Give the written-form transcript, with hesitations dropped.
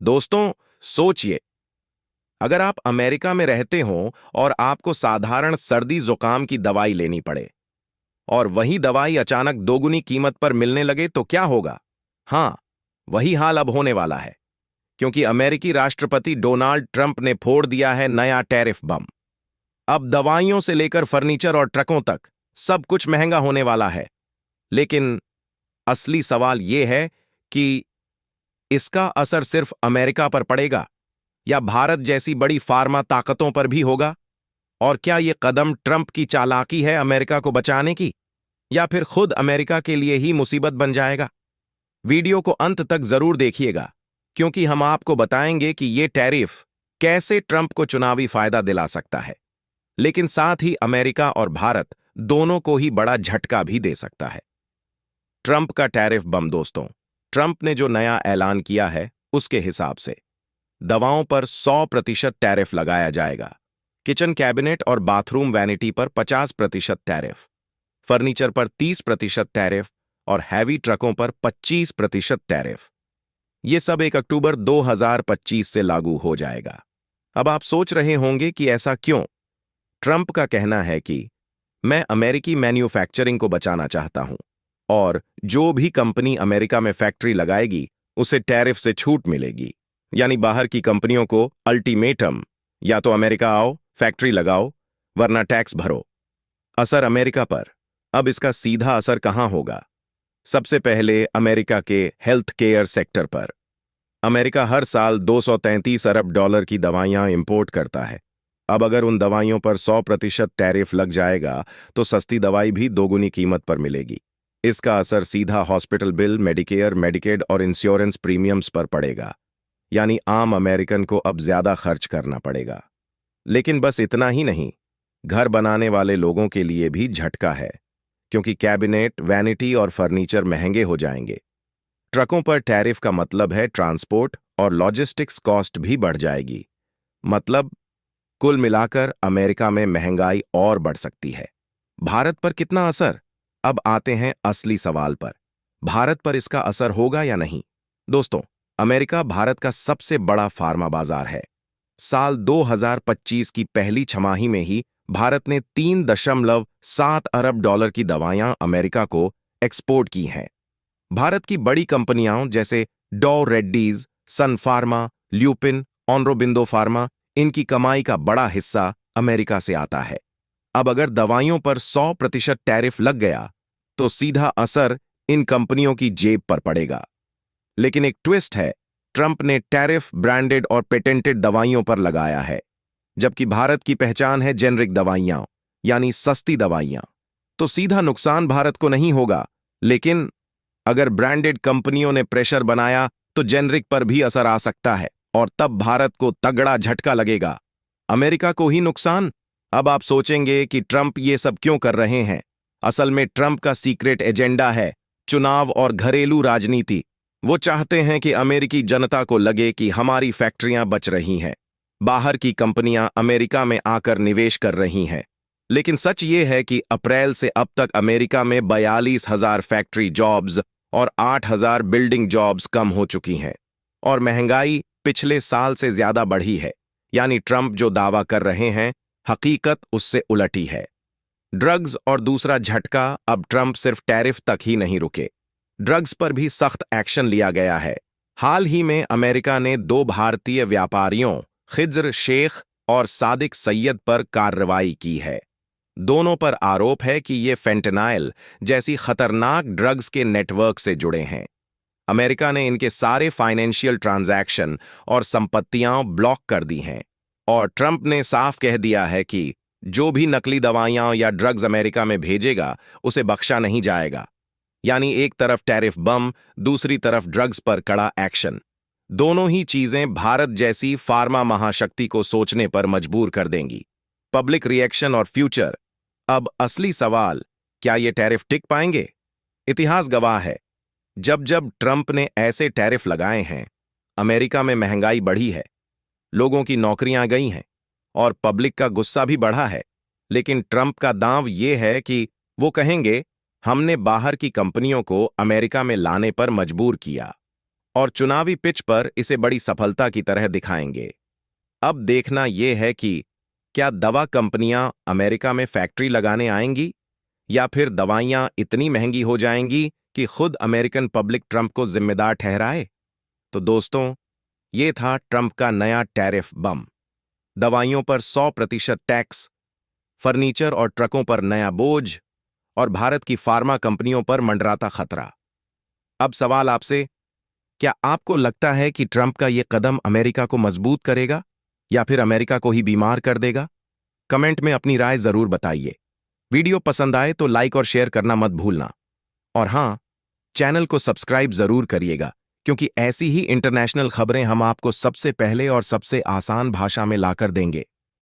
दोस्तों, सोचिए, अगर आप अमेरिका में रहते हो और आपको साधारण सर्दी जुकाम की दवाई लेनी पड़े और वही दवाई अचानक दोगुनी कीमत पर मिलने लगे तो क्या होगा? हाँ, वही हाल अब होने वाला है, क्योंकि अमेरिकी राष्ट्रपति डोनाल्ड ट्रंप ने फोड़ दिया है नया टैरिफ बम। अब दवाइयों से लेकर फर्नीचर और ट्रकों तक सब कुछ महंगा होने वाला है। लेकिन असली सवाल यह है कि इसका असर सिर्फ अमेरिका पर पड़ेगा या भारत जैसी बड़ी फार्मा ताकतों पर भी होगा? और क्या यह कदम ट्रंप की चालाकी है अमेरिका को बचाने की, या फिर खुद अमेरिका के लिए ही मुसीबत बन जाएगा? वीडियो को अंत तक जरूर देखिएगा, क्योंकि हम आपको बताएंगे कि यह टैरिफ कैसे ट्रंप को चुनावी फायदा दिला सकता है, लेकिन साथ ही अमेरिका और भारत दोनों को ही बड़ा झटका भी दे सकता है। ट्रंप का टैरिफ बम। दोस्तों, ट्रंप ने जो नया ऐलान किया है उसके हिसाब से दवाओं पर 100% टैरिफ लगाया जाएगा, किचन कैबिनेट और बाथरूम वैनिटी पर 50% टैरिफ, फर्नीचर पर 30% टैरिफ और हैवी ट्रकों पर 25% टैरिफ। ये सब 1 अक्टूबर 2025 से लागू हो जाएगा। अब आप सोच रहे होंगे कि ऐसा क्यों? ट्रंप का कहना है कि मैं अमेरिकी मैन्युफैक्चरिंग को बचाना चाहता हूं और जो भी कंपनी अमेरिका में फैक्ट्री लगाएगी उसे टैरिफ से छूट मिलेगी। यानी बाहर की कंपनियों को अल्टीमेटम, या तो अमेरिका आओ, फैक्ट्री लगाओ, वरना टैक्स भरो। असर अमेरिका पर। अब इसका सीधा असर कहां होगा? सबसे पहले अमेरिका के हेल्थ केयर सेक्टर पर। अमेरिका हर साल $233 अरब की दवाइयां इंपोर्ट करता है। अब अगर उन दवाइयों पर 100% टैरिफ लग जाएगा तो सस्ती दवाई भी दोगुनी कीमत पर मिलेगी। इसका असर सीधा हॉस्पिटल बिल, मेडिकेयर, मेडिकेड और इंश्योरेंस प्रीमियम्स पर पड़ेगा। यानी आम अमेरिकन को अब ज्यादा खर्च करना पड़ेगा। लेकिन बस इतना ही नहीं, घर बनाने वाले लोगों के लिए भी झटका है, क्योंकि कैबिनेट, वैनिटी और फर्नीचर महंगे हो जाएंगे। ट्रकों पर टैरिफ का मतलब है ट्रांसपोर्ट और लॉजिस्टिक्स कॉस्ट भी बढ़ जाएगी। मतलब कुल मिलाकर अमेरिका में महंगाई और बढ़ सकती है। भारत पर कितना असर? अब आते हैं असली सवाल पर। भारत पर इसका असर होगा या नहीं? दोस्तों, अमेरिका भारत का सबसे बड़ा फार्मा बाजार है। साल 2025 की पहली छमाही में ही भारत ने $3.7 अरब की दवाइयां अमेरिका को एक्सपोर्ट की हैं। भारत की बड़ी कंपनियां जैसे डॉ रेड्डीज, सन फार्मा, ल्यूपिन, ऑनरोबिंदो फार्मा, इनकी कमाई का बड़ा हिस्सा अमेरिका से आता है। अब अगर दवाइयों पर 100% टैरिफ लग गया तो सीधा असर इन कंपनियों की जेब पर पड़ेगा। लेकिन एक ट्विस्ट है, ट्रंप ने टैरिफ ब्रांडेड और पेटेंटेड दवाइयों पर लगाया है, जबकि भारत की पहचान है जेनरिक दवाइयां, यानी सस्ती दवाइयां। तो सीधा नुकसान भारत को नहीं होगा, लेकिन अगर ब्रांडेड कंपनियों ने प्रेशर बनाया तो जेनरिक पर भी असर आ सकता है और तब भारत को तगड़ा झटका लगेगा। अमेरिका को ही नुकसान। अब आप सोचेंगे कि ट्रंप ये सब क्यों कर रहे हैं? असल में ट्रंप का सीक्रेट एजेंडा है चुनाव और घरेलू राजनीति। वो चाहते हैं कि अमेरिकी जनता को लगे कि हमारी फैक्ट्रियां बच रही हैं, बाहर की कंपनियां अमेरिका में आकर निवेश कर रही हैं। लेकिन सच ये है कि अप्रैल से अब तक अमेरिका में 42,000 फैक्ट्री जॉब्स और 8,000 बिल्डिंग जॉब्स कम हो चुकी हैं और महंगाई पिछले साल से ज्यादा बढ़ी है। यानी ट्रंप जो दावा कर रहे हैं, हकीकत उससे उलटी है। ड्रग्स और दूसरा झटका। अब ट्रंप सिर्फ टैरिफ तक ही नहीं रुके, ड्रग्स पर भी सख्त एक्शन लिया गया है। हाल ही में अमेरिका ने 2 भारतीय व्यापारियों, खिज्र शेख और सादिक सैयद पर कार्रवाई की है। दोनों पर आरोप है कि ये फेंटेनाइल जैसी खतरनाक ड्रग्स के नेटवर्क से जुड़े हैं। अमेरिका ने इनके सारे फाइनेंशियल ट्रांजैक्शन और संपत्तियां ब्लॉक कर दी हैं और ट्रंप ने साफ कह दिया है कि जो भी नकली दवाइयां या ड्रग्स अमेरिका में भेजेगा उसे बख्शा नहीं जाएगा। यानी एक तरफ टैरिफ बम, दूसरी तरफ ड्रग्स पर कड़ा एक्शन। दोनों ही चीजें भारत जैसी फार्मा महाशक्ति को सोचने पर मजबूर कर देंगी। पब्लिक रिएक्शन और फ्यूचर। अब असली सवाल, क्या ये टैरिफ टिक पाएंगे? इतिहास गवाह है, जब जब ट्रंप ने ऐसे टैरिफ लगाए हैं, अमेरिका में महंगाई बढ़ी है, लोगों की नौकरियां गई हैं और पब्लिक का गुस्सा भी बढ़ा है। लेकिन ट्रंप का दांव ये है कि वो कहेंगे हमने बाहर की कंपनियों को अमेरिका में लाने पर मजबूर किया और चुनावी पिच पर इसे बड़ी सफलता की तरह दिखाएंगे। अब देखना यह है कि क्या दवा कंपनियां अमेरिका में फैक्ट्री लगाने आएंगी या फिर दवाइयां इतनी महंगी हो जाएंगी कि खुद अमेरिकन पब्लिक ट्रंप को जिम्मेदार ठहराए। तो दोस्तों, ये था ट्रंप का नया टैरिफ बम। दवाइयों पर 100% टैक्स, फर्नीचर और ट्रकों पर नया बोझ और भारत की फार्मा कंपनियों पर मंडराता खतरा। अब सवाल आपसे, क्या आपको लगता है कि ट्रंप का यह कदम अमेरिका को मजबूत करेगा या फिर अमेरिका को ही बीमार कर देगा? कमेंट में अपनी राय जरूर बताइए। वीडियो पसंद आए तो लाइक और शेयर करना मत भूलना। और हां, चैनल को सब्सक्राइब जरूर करिएगा, क्योंकि ऐसी ही इंटरनेशनल खबरें हम आपको सबसे पहले और सबसे आसान भाषा में लाकर देंगे।